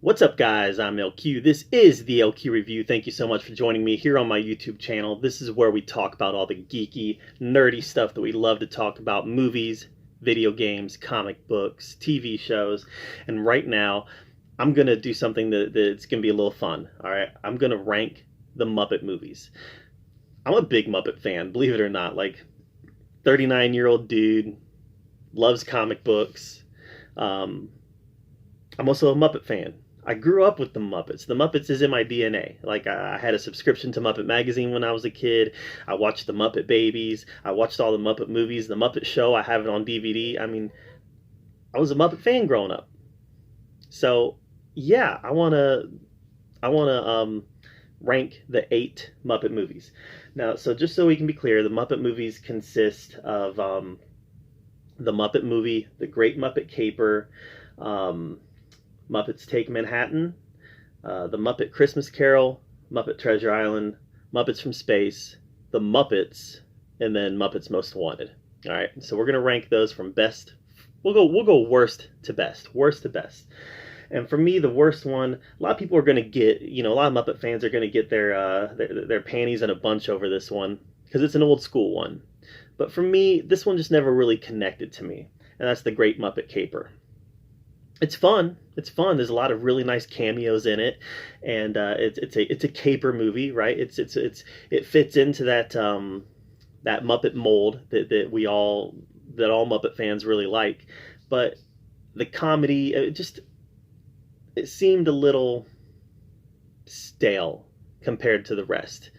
What's up, guys? I'm LQ. This is the LQ Review. Thank you so much for joining me here on my YouTube channel. This is where we talk about all the geeky, nerdy stuff that we love to talk about: movies, video games, comic books, TV shows. And right now, I'm going to do something that's going to be a little fun. All right, I'm going to rank the Muppet movies. I'm a big Muppet fan, believe it or not. Like, 39-year-old dude, loves comic books. I'm also a Muppet fan. I grew up with the Muppets. The Muppets is in my DNA. Like, I had a subscription to Muppet Magazine when I was a kid. I watched the Muppet Babies. I watched all the Muppet movies. The Muppet Show, I have it on DVD. I mean, I was a Muppet fan growing up. So, yeah, I wanna rank the 8 Muppet movies. Now, so just so we can be clear, the Muppet movies consist of the Muppet Movie, The Great Muppet Caper, Muppets Take Manhattan, The Muppet Christmas Carol, Muppet Treasure Island, Muppets from Space, The Muppets, and then Muppets Most Wanted. All right, so we're gonna rank those from best. We'll go worst to best. Worst to best. And for me, the worst one, a lot of people are gonna get, a lot of Muppet fans are gonna get their panties in a bunch over this one because it's an old school one. But for me, this one just never really connected to me, and that's The Great Muppet Caper. It's fun. It's fun. There's a lot of really nice cameos in it, and it's a caper movie, right? It fits into that Muppet mold that all Muppet fans really like. But the comedy, it seemed a little stale compared to the rest.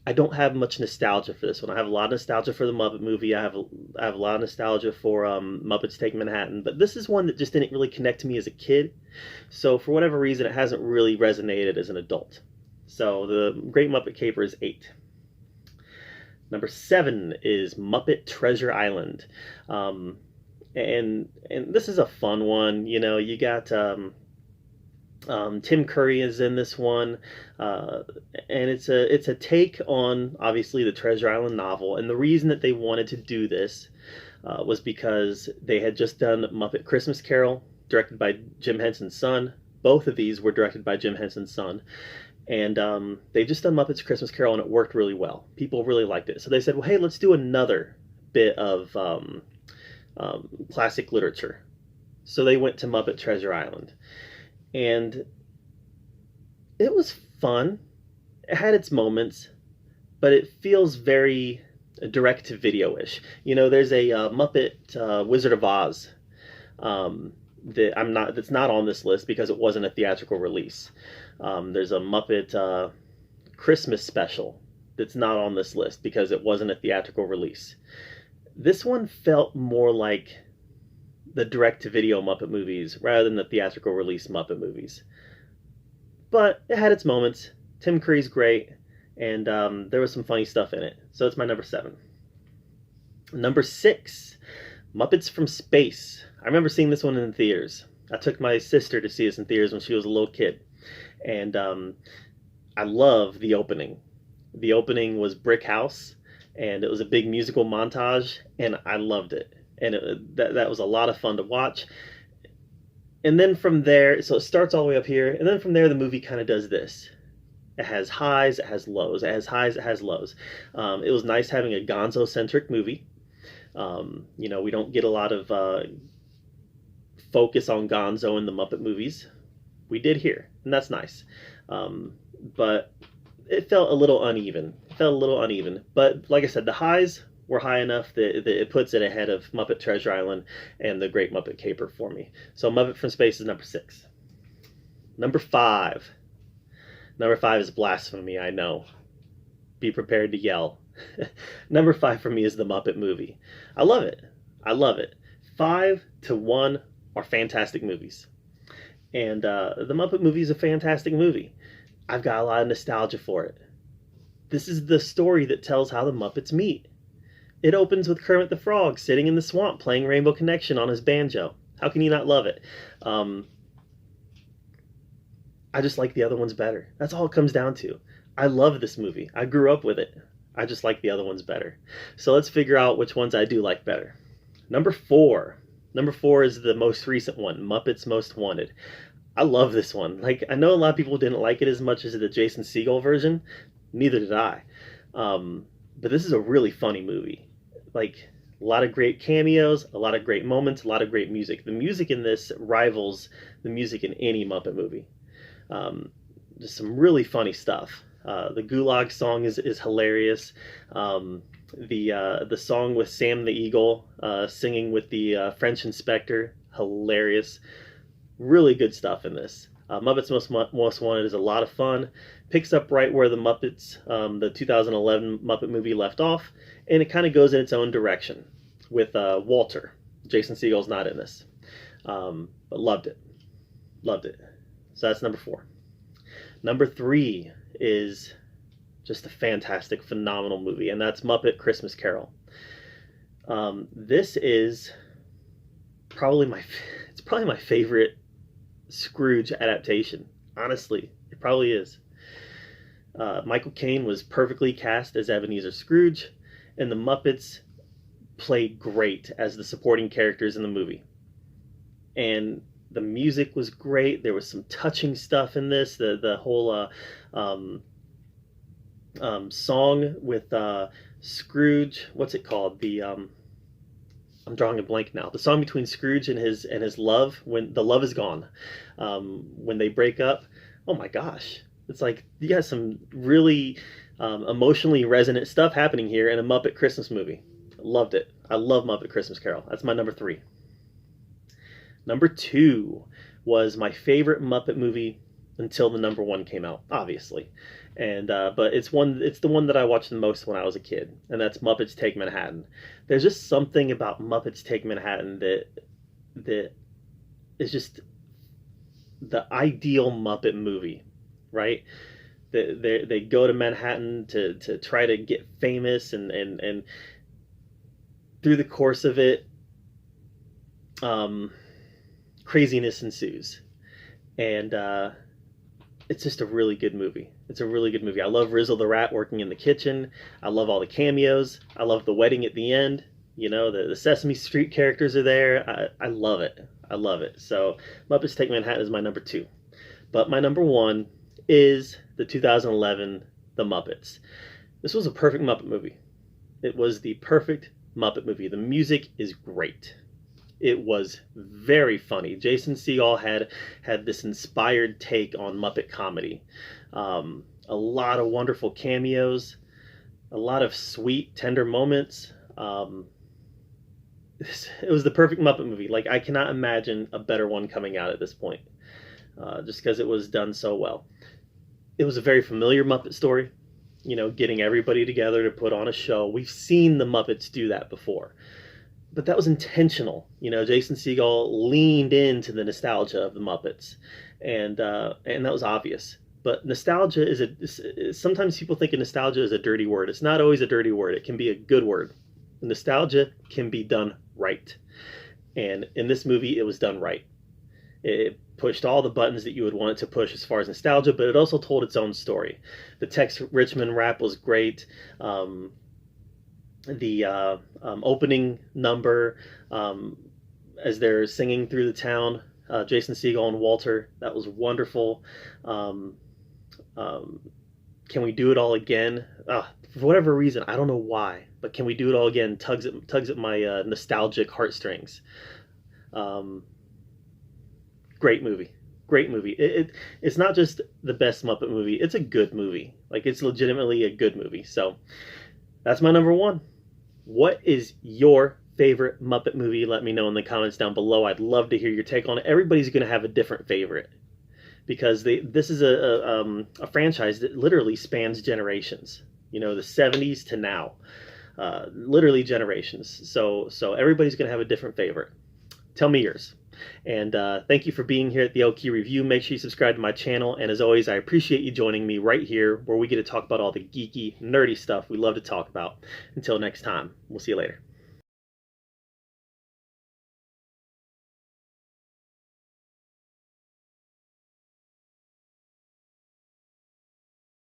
I don't have much nostalgia for this one. I have a lot of nostalgia for the Muppet Movie. I have a lot of nostalgia for Muppets Take Manhattan. But this is one that just didn't really connect to me as a kid. So for whatever reason, it hasn't really resonated as an adult. So the Great Muppet Caper is 8. Number 7 is Muppet Treasure Island. And this is a fun one. You got Tim Curry is in this one, and it's a take on, obviously, the Treasure Island novel. And the reason that they wanted to do this was because they had just done Muppet Christmas Carol, directed by Jim Henson's son. Both of these were directed by Jim Henson's son. And they just done Muppet's Christmas Carol, and it worked really well. People really liked it. So they said, well, hey, let's do another bit of classic literature. So they went to Muppet Treasure Island. And it was fun. It had its moments, but it feels very direct-to-video-ish. There's a Muppet Wizard of Oz that's not on this list because it wasn't a theatrical release. There's a Muppet Christmas special that's not on this list because it wasn't a theatrical release. This one felt more like the direct-to-video Muppet movies rather than the theatrical release Muppet movies. But it had its moments. Tim Curry's great, and there was some funny stuff in it. So it's my number 7. Number 6, Muppets from Space. I remember seeing this one in the theaters. I took my sister to see this in theaters when she was a little kid. And I love the opening. The opening was Brick House, and it was a big musical montage, and I loved it. And that was a lot of fun to watch. And then from there, so it starts all the way up here, and then from there the movie kind of does this. It has highs, it has lows. It has highs, it has lows. It was nice having a Gonzo-centric movie. We don't get a lot of focus on Gonzo in the Muppet movies. We did here, and that's nice. But it felt a little uneven. But like I said, the highs were high enough that it puts it ahead of Muppet Treasure Island and The Great Muppet Caper for me. So Muppet from Space is number 6. Number 5. Number 5 is blasphemy, I know. Be prepared to yell. Number 5 for me is The Muppet Movie. I love it. 5 to 1 are fantastic movies. And The Muppet Movie is a fantastic movie. I've got a lot of nostalgia for it. This is the story that tells how the Muppets meet. It opens with Kermit the Frog sitting in the swamp playing Rainbow Connection on his banjo. How can you not love it? I just like the other ones better. That's all it comes down to. I love this movie. I grew up with it. I just like the other ones better. So let's figure out which ones I do like better. Number 4. Number 4 is the most recent one, Muppets Most Wanted. I love this one. Like, I know a lot of people didn't like it as much as the Jason Segel version. Neither did I. But this is a really funny movie. Like, a lot of great cameos, a lot of great moments, a lot of great music. The music in this rivals the music in any Muppet movie. Just some really funny stuff. The Gulag song is hilarious. The song with Sam the Eagle singing with the French inspector, hilarious. Really good stuff in this. Muppets Most Wanted is a lot of fun. Picks up right where the Muppets, the 2011 Muppet movie left off, and it kind of goes in its own direction with Walter. Jason Segel's not in this, but loved it. Loved it. So that's number 4. Number 3 is just a fantastic, phenomenal movie, and that's Muppet Christmas Carol. This is probably my favorite Scrooge adaptation. Honestly, it probably is. Michael Caine was perfectly cast as Ebenezer Scrooge, and the Muppets played great as the supporting characters in the movie. And the music was great. There was some touching stuff in this. The whole song with Scrooge. What's it called? I'm drawing a blank now. The song between Scrooge and his love, when the love is gone, when they break up. Oh my gosh, it's like you got some really emotionally resonant stuff happening here in a Muppet Christmas movie. Loved it. I love Muppet Christmas Carol. That's my number 3. Number 2 was my favorite Muppet movie until the number 1 came out, obviously. And but it's the one that I watched the most when I was a kid, and that's Muppets Take Manhattan. There's just something about Muppets Take Manhattan that is just the ideal Muppet movie, right? They go to Manhattan to try to get famous, and through the course of it, craziness ensues, and it's just a really good movie. It's a really good movie. I love Rizzle the Rat working in the kitchen. I love all the cameos. I love the wedding at the end. You know, the Sesame Street characters are there. I love it. I love it. So Muppets Take Manhattan is my number 2. But my number 1 is the 2011 The Muppets. This was a perfect Muppet movie. It was the perfect Muppet movie. The music is great. It was very funny. Jason Segel had this inspired take on Muppet comedy. A lot of wonderful cameos, a lot of sweet, tender moments. It was the perfect Muppet movie. Like, I cannot imagine a better one coming out at this point, just because it was done so well. It was a very familiar Muppet story, you know, getting everybody together to put on a show. We've seen the Muppets do that before. But that was intentional. You know, Jason Segel leaned into the nostalgia of the Muppets, and that was obvious. But nostalgia sometimes people think of nostalgia as a dirty word. It's not always a dirty word. It can be a good word. Nostalgia can be done right. And in this movie, it was done right. It pushed all the buttons that you would want it to push as far as nostalgia, but it also told its own story. The Tex Richmond rap was great. The opening number, as they're singing through the town, Jason Segel and Walter, that was wonderful. Can we do it all again? For whatever reason, I don't know why, but Can We Do It All Again tugs at my nostalgic heartstrings. Great movie. Great movie. It's not just the best Muppet movie, it's a good movie. Like, it's legitimately a good movie. So that's my number 1. What is your favorite Muppet movie? Let me know in the comments down below. I'd love to hear your take on it. Everybody's going to have a different favorite, because this is a franchise that literally spans generations. You know, the 70s to now, literally generations. So everybody's going to have a different favorite. Tell me yours. And thank you for being here at the LQ Review. Make sure you subscribe to my channel. And as always, I appreciate you joining me right here, where we get to talk about all the geeky, nerdy stuff we love to talk about. Until next time, we'll see you later.